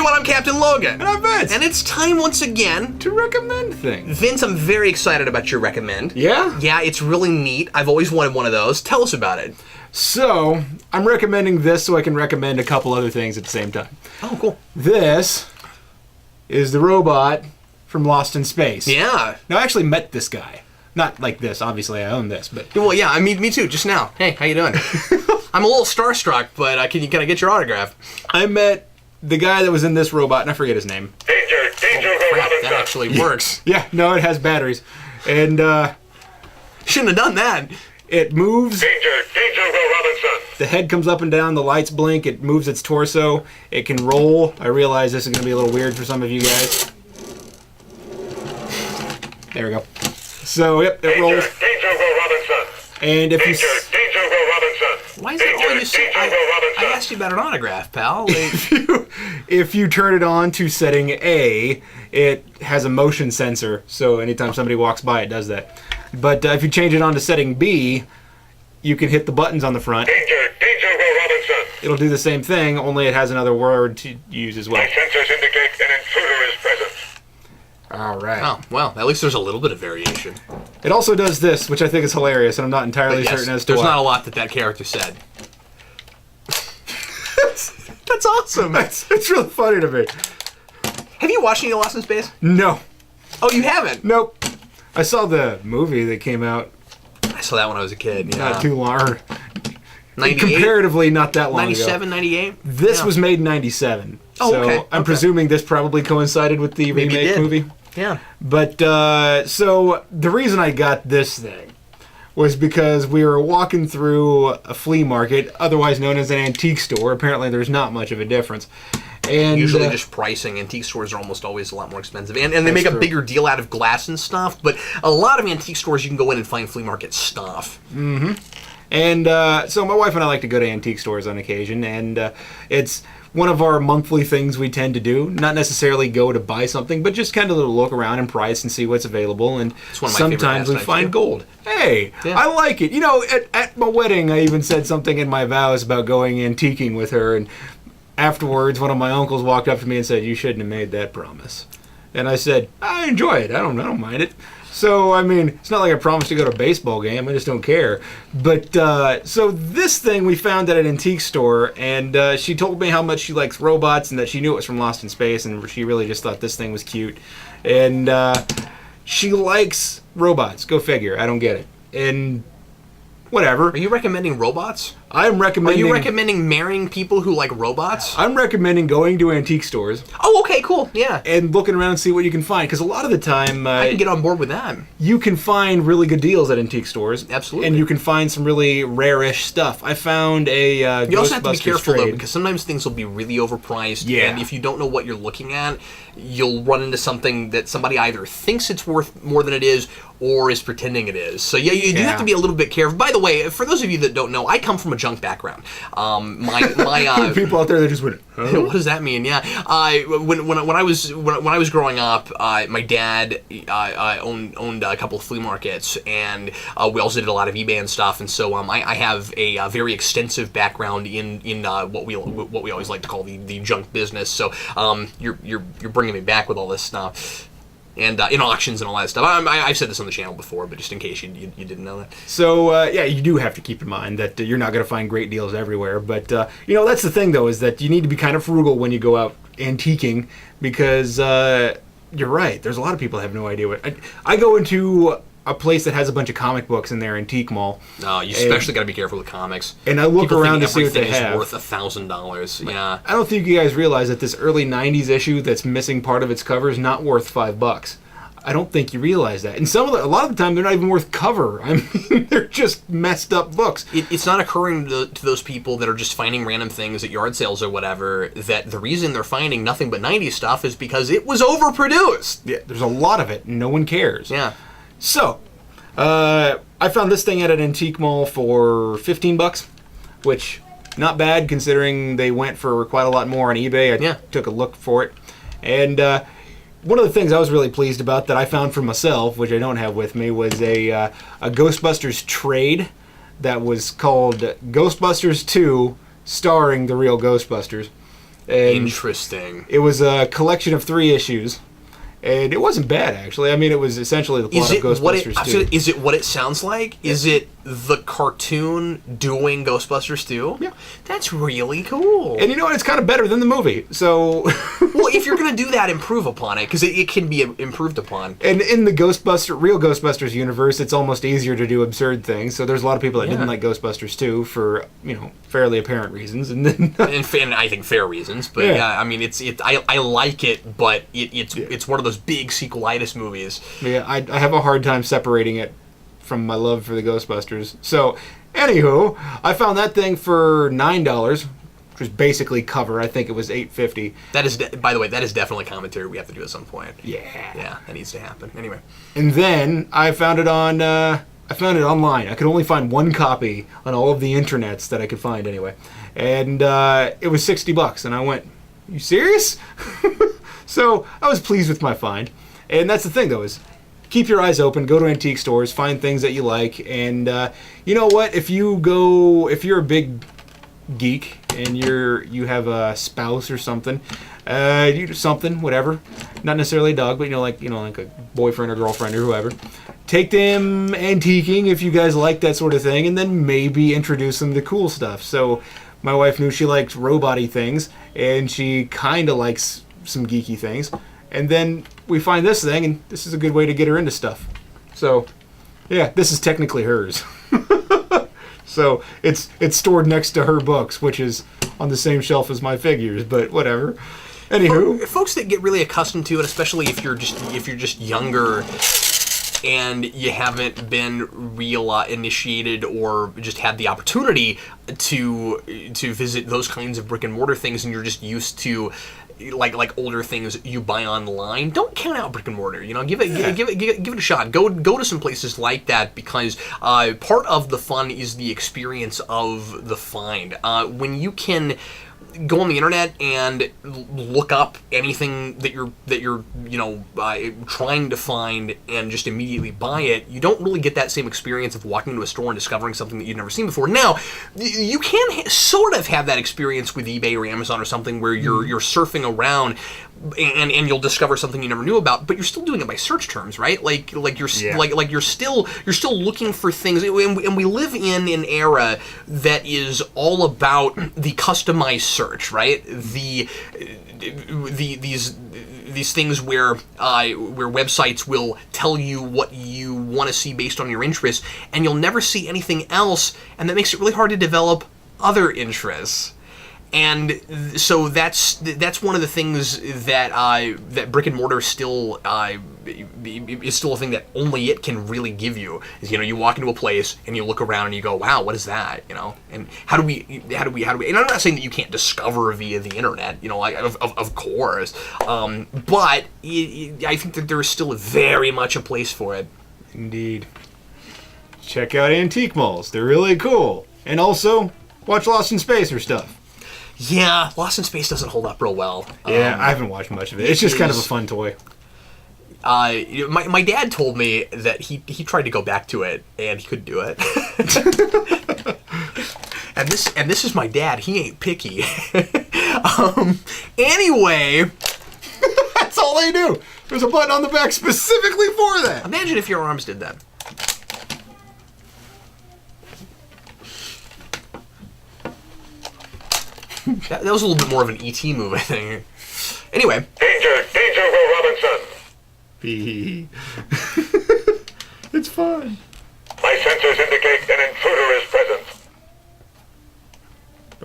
everyone, I'm Captain Logan. And I'm Vince. And it's time once again to recommend things. Vince, I'm very excited about your recommend. Yeah? Yeah, it's really neat. I've always wanted one of those. Tell us about it. So, I'm recommending this so I can recommend a couple other things at the same time. Oh, cool. This is the robot from Lost in Space. Yeah. Now, I actually met this guy. Not like this, obviously I own this, but... Well, yeah, me too, just now. Hey, how you doing? I'm a little starstruck, but can I get your autograph? I met the guy that was in this robot, and I forget his name. Danger, Crap, that actually works. Yeah, no, it has batteries. And, Shouldn't have done that. it moves. Danger, Will Robinson. The head comes up and down, the lights blink, it moves its torso, it can roll. I realize this is going to be a little weird for some of you guys. There we go. So, yep, it rolls. Danger, Will Robinson. And if you... Danger, Will Robinson. Why is that all you say? I asked you about an autograph, pal. If you turn it on to setting A, it has a motion sensor, so anytime somebody walks by, it does that. But if you change it on to setting B, you can hit the buttons on the front. Danger, Will Robinson. It'll do the same thing, only it has another word to use as well. My sensors indicate an intruder is present. All right. Oh, well, at least there's a little bit of variation. It also does this, which I think is hilarious, and I'm not entirely certain as to there's why. not a lot that character said. That's awesome. It's really funny to me. Have you watched any Lost in Space? No. Oh, you haven't? Nope. I saw the movie that came out I saw that when I was a kid. Yeah. not too long. 98? Comparatively, not that long 97, ago. 98? This Yeah. was made in 97. Oh, so okay. I'm presuming this probably coincided with the Maybe it remake did. movie. Yeah. But, so the reason I got this thing was because we were walking through a flea market, otherwise known as an antique store. Apparently there's not much of a difference. And Usually just pricing. Antique stores are almost always a lot more expensive. And they make That's a true. bigger deal out of glass and stuff, but a lot of antique stores you can go in and find flea market stuff. And so my wife and I like to go to antique stores on occasion, and it's one of our monthly things we tend to do. Not necessarily go to buy something, but just kind of look around and price and see what's available. And It's one of my favorite sometimes we pastimes, find too. gold. Hey, Yeah. I like it. You know, at my wedding, I even said something in my vows about going antiquing with her, and afterwards, one of my uncles walked up to me and said, "You shouldn't have made that promise." And I said, "I enjoy it. I don't mind it." So, I mean, it's not like I promised to go to a baseball game. I just don't care. But, so this thing we found at an antique store, and she told me how much she likes robots and that she knew it was from Lost in Space, and she really just thought this thing was cute. And she likes robots. Go figure. I don't get it. And whatever. Are you recommending robots? I'm Are recommending... you recommending marrying people who like robots? I'm recommending going to antique stores Oh, okay, cool. Yeah. and looking around and see what you can find. Because a lot of the time, I can get on board with that. you can find really good deals at antique stores. Absolutely. And you can find some really rare-ish stuff. I found a You also have to be Ghostbusters careful, though, trade. because sometimes things will be really overpriced, Yeah. and if you don't know what you're looking at, you'll run into something that somebody either thinks it's worth more than it is, or is pretending it is. So yeah, you do have to be a little bit careful. By the way, for those of you that don't know, I come from a junk background. My People out there that just went, huh? what does that mean? Yeah, when I was growing up, my dad owned a couple of flea markets, and we also did a lot of eBay and stuff. And so I have a very extensive background in what we always like to call the junk business. So you're bringing me back with all this stuff. And in auctions and all that stuff. I've said this on the channel before, but just in case you didn't know that. So, yeah, you do have to keep in mind that you're not going to find great deals everywhere. But, you know, that's the thing, though, is that you need to be kind of frugal when you go out antiquing because you're right. There's a lot of people that have no idea what... I go into a place that has a bunch of comic books in their antique mall. No, you especially got to be careful with comics. And I look People around think to see what they everything have. is worth $1,000. Yeah. I don't think you guys realize that this early 90s issue that's missing part of its cover is not worth $5. I don't think you realize that. And a lot of the time, they're not even worth cover. I mean, they're just messed up books. It's not occurring to those people that are just finding random things at yard sales or whatever that the reason they're finding nothing but 90s stuff is because it was overproduced. Yeah, there's a lot of it, and no one cares. Yeah. So, I found this thing at an antique mall for $15, which not bad considering they went for quite a lot more on eBay. I took a look for it, and one of the things I was really pleased about that I found for myself, which I don't have with me, was a Ghostbusters trade that was called Ghostbusters 2, starring the real Ghostbusters. And Interesting. it was a collection of 3 issues. And it wasn't bad, actually. I mean, it was essentially the plot of Ghostbusters 2. Is it what it sounds like? Is it the cartoon doing Ghostbusters 2? Yeah. That's really cool. And you know what? It's kind of better than the movie. So... well, if you're going to do that, improve upon it, because it can be improved upon. And in the real Ghostbusters universe, it's almost easier to do absurd things. So there's a lot of people that didn't like Ghostbusters 2 for, fairly apparent reasons. And then... and I think fair reasons. But yeah, I mean, I like it, but it's one of those big sequelitis movies. Yeah, I have a hard time separating it from my love for the Ghostbusters. So, anywho, I found that thing for $9, which was basically cover. I think it was $8.50. That is, by the way, that is definitely commentary we have to do at some point. Yeah. Yeah, that needs to happen. Anyway. And then I found it on. I found it online. I could only find one copy on all of the internets that I could find anyway, and it was $60. And I went, "You serious?" So I was pleased with my find. And that's the thing, though, is keep your eyes open, go to antique stores, find things that you like, and you know what? If you're a big geek and you have a spouse or something, you do something, whatever, not necessarily a dog, but like a boyfriend or girlfriend or whoever, take them antiquing if you guys like that sort of thing, and then maybe introduce them to cool stuff. So my wife knew she liked robot-y things, and she kind of likes some geeky things, and then we find this thing, and this is a good way to get her into stuff. So yeah, this is technically hers. So it's stored next to her books, which is on the same shelf as my figures, but whatever. Anywho, folks that get really accustomed to it, especially if you're just younger and you haven't been real initiated or just had the opportunity to visit those kinds of brick and mortar things, and you're just used to like older things you buy online, don't count out brick and mortar. Give it a shot. Go to some places like that, because part of the fun is the experience of the find. When you can go on the internet and look up anything that you're trying to find and just immediately buy it, you don't really get that same experience of walking into a store and discovering something that you've never seen before. Now, you can sort of have that experience with eBay or Amazon or something where you're surfing around and you'll discover something you never knew about, but you're still doing it by search terms, right? Like you're still looking for things, and we live in an era that is all about the customized search, right? These things where websites will tell you what you want to see based on your interests, and you'll never see anything else, and that makes it really hard to develop other interests. And so that's one of the things that brick and mortar still is still a thing that only it can really give you. Is you walk into a place and you look around and you go, wow, what is that? And how do we? And I'm not saying that you can't discover via the internet. Of course, but I think that there is still very much a place for it. Indeed. Check out antique malls; they're really cool. And also watch Lost in Space or stuff. Yeah, Lost in Space doesn't hold up real well. Yeah, I haven't watched much of it. It's just kind of a fun toy. My dad told me that he tried to go back to it and he couldn't do it. and this is my dad. He ain't picky. Anyway, that's all they do. There's a button on the back specifically for that. Imagine if your arms did that. That was a little bit more of an E.T. move, I think. Anyway. Danger, Will Robinson. It's fun. My sensors indicate an intruder is present.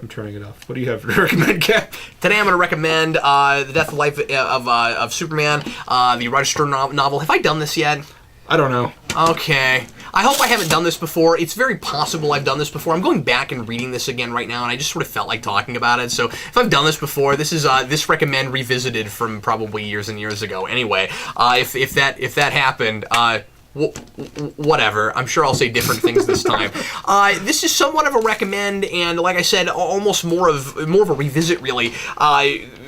I'm turning it off. What do you have to recommend, Cap? Today I'm going to recommend The Death and Life of Superman, the Roger Stern novel. Have I done this yet? I don't know. Okay. I hope I haven't done this before. It's very possible I've done this before. I'm going back and reading this again right now, and I just sort of felt like talking about it. So if I've done this before, this is this recommend revisited from probably years and years ago. Anyway, if that happened, whatever. I'm sure I'll say different things this time. This is somewhat of a recommend, and like I said, almost more of a revisit, really.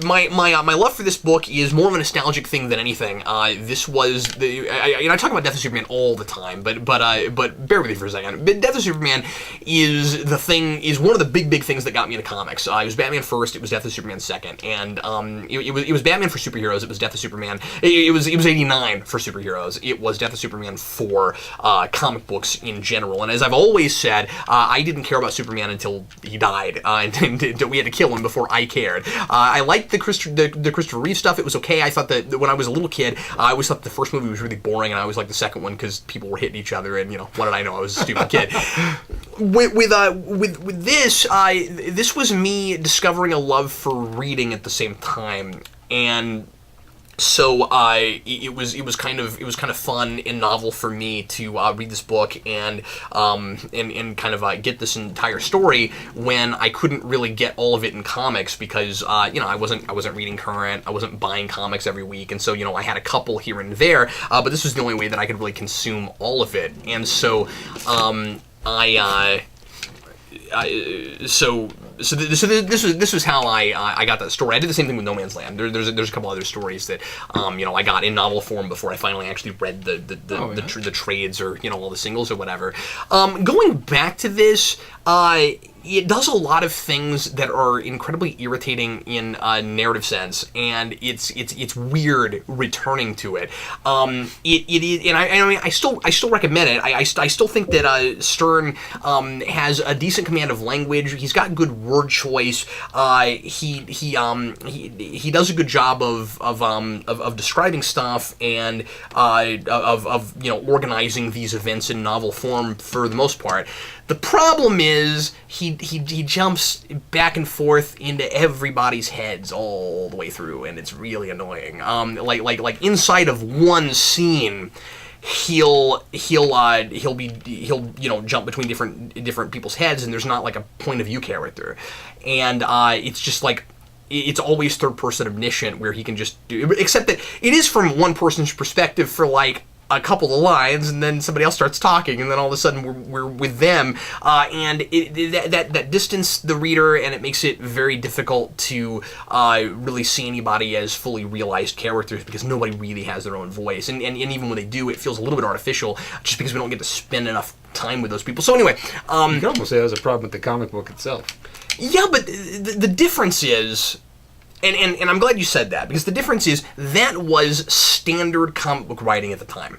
my love for this book is more of a nostalgic thing than anything. This was I talk about Death of Superman all the time, but bear with me for a second. Death of Superman is one of the big things that got me into comics. It was Batman first, it was Death of Superman second, and it was Batman for superheroes. It was Death of Superman. It was 89 for superheroes. It was Death of Superman for comic books in general. And as I've always said, I didn't care about Superman until he died, and we had to kill him before I cared. I liked the Christopher Reeve stuff. It was okay. I thought that when I was a little kid, I always thought the first movie was really boring, and I always liked the second one because people were hitting each other, and what did I know? I was a stupid kid. With this, this was me discovering a love for reading at the same time, and so it was kind of fun and novel for me to read this book and kind of get this entire story when I couldn't really get all of it in comics because I wasn't reading current, I wasn't buying comics every week, and so I had a couple here and there, but this was the only way that I could really consume all of it, and so this was how I got that story. I did the same thing with No Man's Land. There's a couple other stories that I got in novel form before I finally actually read the trades or all the singles or whatever. Going back to this, it does a lot of things that are incredibly irritating in a narrative sense, and it's weird returning to it. It is, and I mean I still recommend it. I still think that Stern has a decent command of language. He's got good word choice. He does a good job of describing stuff and of organizing these events in novel form for the most part. The problem is he jumps back and forth into everybody's heads all the way through, and it's really annoying. Like inside of one scene, he'll jump between different people's heads, and there's not like a point of view character, and it's just like. It's always third person omniscient where he can just do, except that it is from one person's perspective for like a couple of lines, and then somebody else starts talking, and then all of a sudden we're with them, and that distance the reader, and it makes it very difficult to really see anybody as fully realized characters because nobody really has their own voice, and even when they do, it feels a little bit artificial just because we don't get to spend enough time with those people. So anyway, you can almost say that was a problem with the comic book itself. Yeah, but the difference is, and I'm glad you said that, because the difference is that was standard comic book writing at the time.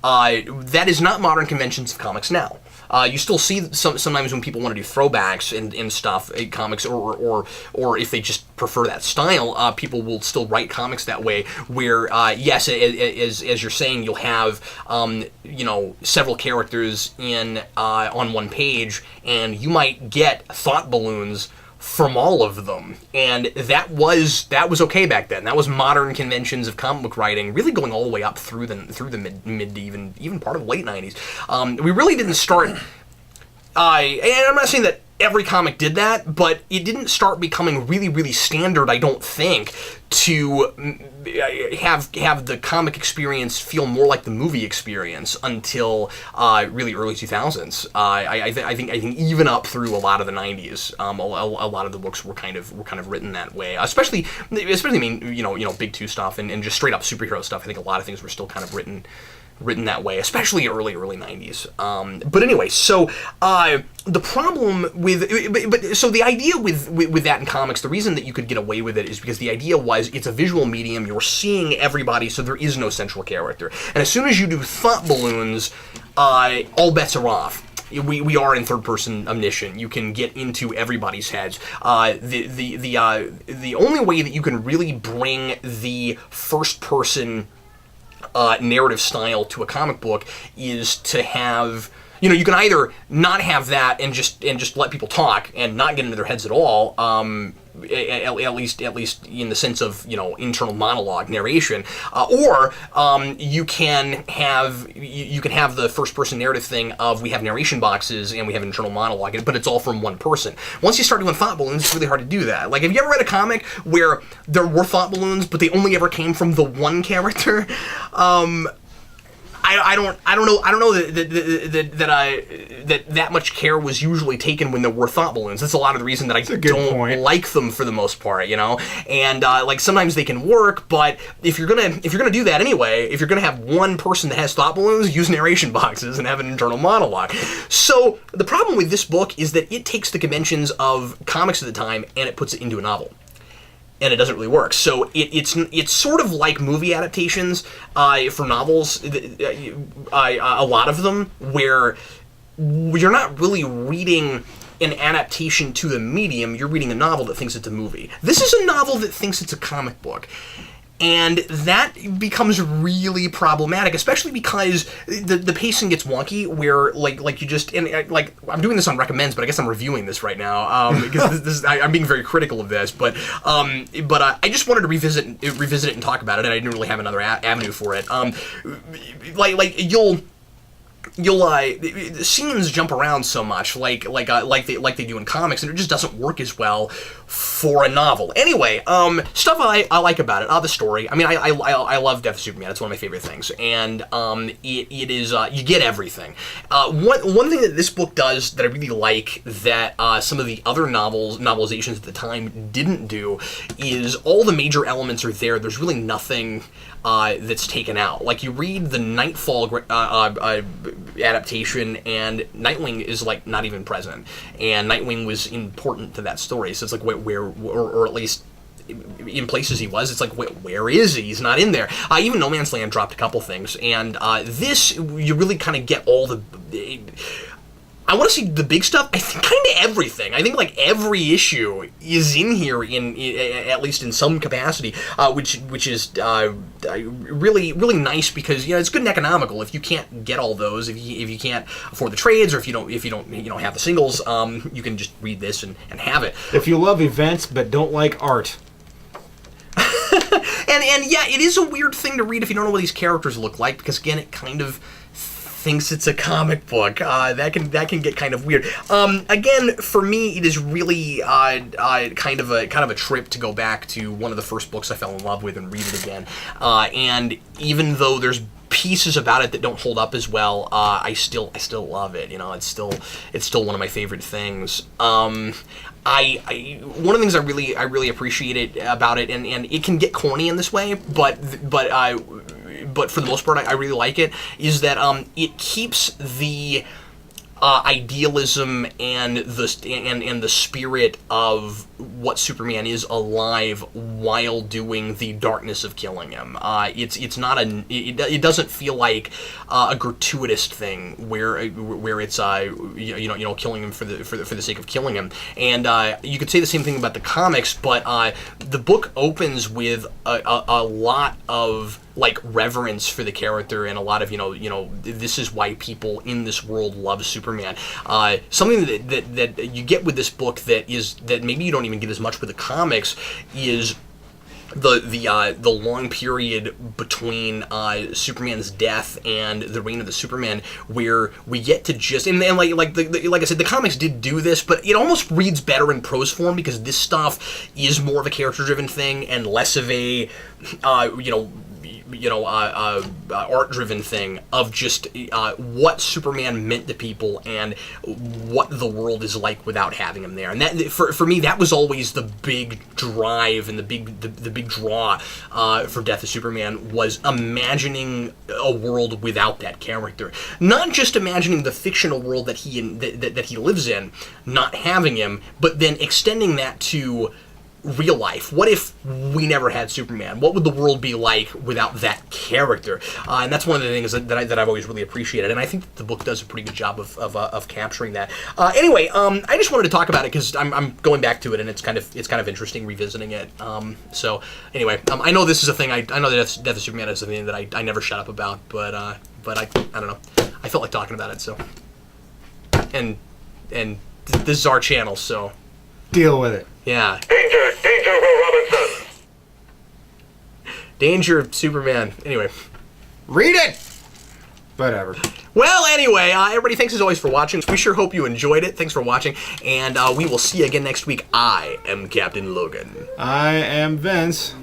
That is not modern conventions of comics now. You still see sometimes when people want to do throwbacks and stuff in comics, or if they just prefer that style, people will still write comics that way. Where yes, as you're saying, you'll have several characters on one page, and you might get thought balloons from all of them, and that was okay back then. That was modern conventions of comic book writing, really going all the way up through the mid to even part of the late 90s. We really didn't start. And I'm not saying that every comic did that, but it didn't start becoming really standard, I don't think, to have the comic experience feel more like the movie experience until really early 2000s. I think even up through a lot of the 90s, a lot of the books were kind of written that way. Especially I mean Big Two stuff and just straight up superhero stuff. I think a lot of things were still kind of written that way, especially early 90s. But anyway, so the problem so the idea with that in comics, the reason that you could get away with it is because the idea was it's a visual medium, you're seeing everybody, so there is no central character. And as soon as you do thought balloons, all bets are off. We are in third person omniscient. You can get into everybody's heads. The only way that you can really bring the first person narrative style to a comic book is to have, you can either not have that and just let people talk and not get into their heads at all, at least in the sense of internal monologue narration, or you can have the first person narrative thing of we have narration boxes and we have internal monologue, but it's all from one person. Once you start doing thought balloons, it's really hard to do that. Like, have you ever read a comic where there were thought balloons but they only ever came from the one character? I don't know that much care was usually taken when there were thought balloons. That's a lot of the reason that I don't like them for the most part, you know. And like sometimes they can work, but if you're gonna do that anyway, if you're gonna have one person that has thought balloons, use narration boxes and have an internal monologue. So the problem with this book is that it takes the conventions of comics at the time and it puts it into a novel. And it doesn't really work. So it's sort of like movie adaptations for novels, a lot of them, where you're not really reading an adaptation to the medium, you're reading a novel that thinks it's a movie. This is a novel that thinks it's a comic book. And that becomes really problematic, especially because the pacing gets wonky. Where like you just like I'm doing this on recommends, but I guess I'm reviewing this right now because I'm being very critical of this. But I just wanted to revisit it and talk about it, and I didn't really have another avenue for it. The scenes jump around so much, like they do in comics, and it just doesn't work as well for a novel. Anyway, stuff I like about it. The story. I mean, I love Death of Superman. It's one of my favorite things, and it is you get everything. One thing that this book does that I really like that some of the other novelizations at the time didn't do is all the major elements are there. There's really nothing that's taken out. Like you read the Nightfall adaptation, and Nightwing is like not even present, and Nightwing was important to that story. So it's like where or at least in places he was, it's like where is he? He's not in there. Even No Man's Land dropped a couple things, and this you really kind of get all the. I want to see the big stuff. I think kind of everything. I think like every issue is in here in at least in some capacity, which is really nice because it's good and economical. If you can't get all those, if you can't afford the trades, or if you don't have the singles, you can just read this and have it. If you love events but don't like art. and yeah, it is a weird thing to read if you don't know what these characters look like, because again, it kind of thinks it's a comic book. That can get kind of weird. Again, for me, it is really kind of a trip to go back to one of the first books I fell in love with and read it again. And even though there's pieces about it that don't hold up as well, I still love it. It's still one of my favorite things. One of the things I really appreciate it about it, and it can get corny in this way, but for the most part, I really like it, is that it keeps the idealism and the spirit of what Superman is alive while doing the darkness of killing him. It's not it doesn't feel like a gratuitous thing where it's killing him for the sake of killing him. And you could say the same thing about the comics, but the book opens with a lot of like reverence for the character and a lot of this is why people in this world love Superman. Something that you get with this book that maybe you don't even get as much with the comics is the long period between Superman's death and the reign of the Superman, where we get to just and like I said, the comics did do this, but it almost reads better in prose form because this stuff is more of a character-driven thing and less of a art-driven thing of just what Superman meant to people and what the world is like without having him there. And that, for me, that was always the big drive and the big draw for Death of Superman, was imagining a world without that character. Not just imagining the fictional world that he lives in, not having him, but then extending that to real life. What if we never had Superman? What would the world be like without that character? And that's one of the things that I've always really appreciated, and I think that the book does a pretty good job of capturing that. Anyway, I just wanted to talk about it because I'm going back to it, and it's kind of interesting revisiting it. So anyway, I know this is a thing. I know that Death of Superman is a thing that I never shut up about, but I don't know. I felt like talking about it. So and this is our channel, so deal with it. Yeah. Danger, Will Robinson. Danger, Superman. Anyway. Read it! Whatever. Well, anyway, everybody, thanks as always for watching. We sure hope you enjoyed it. Thanks for watching, and we will see you again next week. I am Captain Logan. I am Vince.